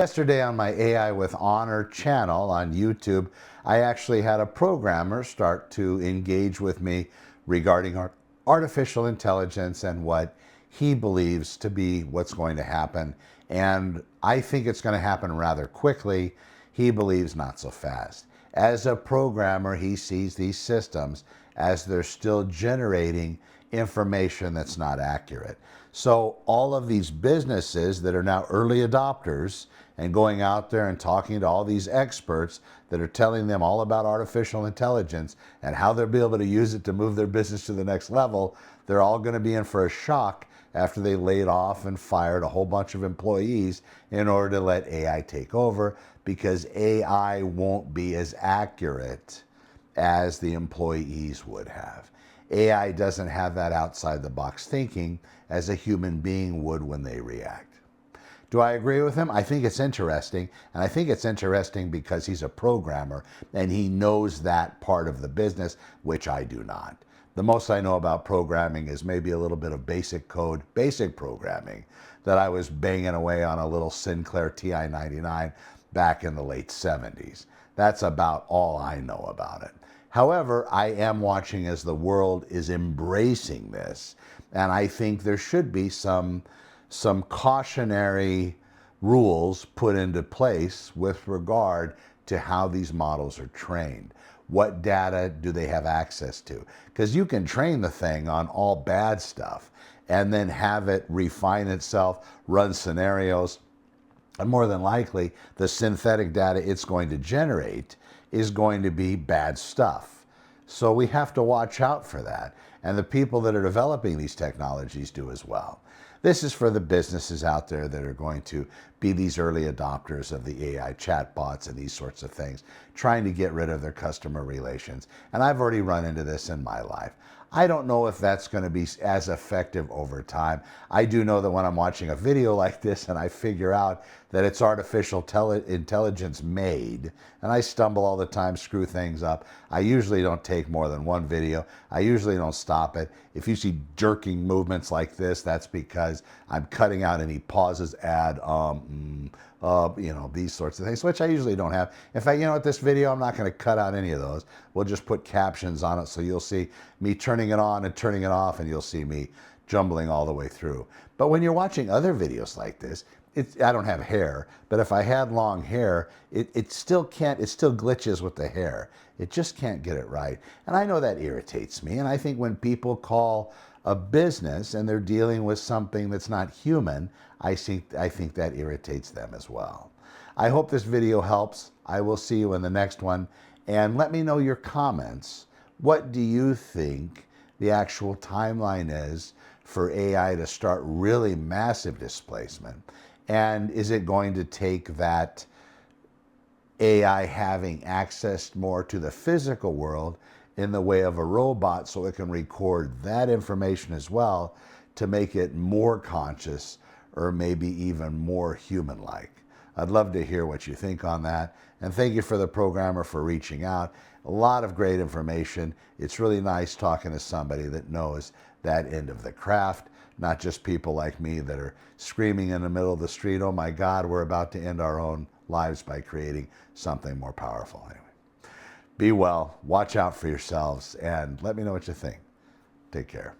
Yesterday on my AI with Honor channel on YouTube, I actually had a programmer start to engage with me regarding artificial intelligence and what he believes to be what's going to happen. And I think it's going to happen rather quickly. He believes not so fast. As a programmer, he sees these systems as they're still generating information that's not accurate. So all of these businesses that are now early adopters and going out there and talking to all these experts that are telling them all about artificial intelligence and how they'll be able to use it to move their business to the next level, they're all going to be in for a shock after they laid off and fired a whole bunch of employees in order to let AI take over, because AI won't be as accurate as the employees would have. AI doesn't have that outside the box thinking as a human being would when they react. Do I agree with him? I think it's interesting, and I think it's interesting because he's a programmer and he knows that part of the business, which I do not. The most I know about programming is maybe a little bit of basic code, basic programming that I was banging away on a little Sinclair TI-99 back in the late 70s. That's about all I know about it. However, I am watching as the world is embracing this, and I think there should be some cautionary rules put into place with regard to how these models are trained. What data do they have access to? Because you can train the thing on all bad stuff and then have it refine itself, run scenarios, and more than likely the synthetic data it's going to generate is going to be bad stuff. So we have to watch out for that. And the people that are developing these technologies do as well. This is for the businesses out there that are going to be these early adopters of the AI chatbots and these sorts of things, trying to get rid of their customer relations. And I've already run into this in my life. I don't know if that's going to be as effective over time. I do know that when I'm watching a video like this and I figure out that it's artificial intelligence made, and I stumble all the time, screw things up, I usually don't take more than one video. I usually don't stop it. If you see jerking movements like this, that's because I'm cutting out any pauses, these sorts of things, which I usually don't have. In fact, with this video, I'm not going to cut out any of those. We'll just put captions on it, so you'll see me turning it on and turning it off, and you'll see me jumbling all the way through. But when you're watching other videos like this, I don't have hair, but if I had long hair, it still glitches with the hair. It just can't get it right. And I know that irritates me. And I think when people call a business and they're dealing with something that's not human, I think that irritates them as well. I hope this video helps. I will see you in the next one. And let me know your comments. What do you think the actual timeline is for AI to start really massive displacement? And is it going to take that AI having access more to the physical world in the way of a robot so it can record that information as well to make it more conscious or maybe even more human-like? I'd love to hear what you think on that. And thank you for the programmer for reaching out. A lot of great information. It's really nice talking to somebody that knows that end of the craft, not just people like me that are screaming in the middle of the street, oh my God, we're about to end our own lives by creating something more powerful. Anyway, be well, watch out for yourselves, and let me know what you think. Take care.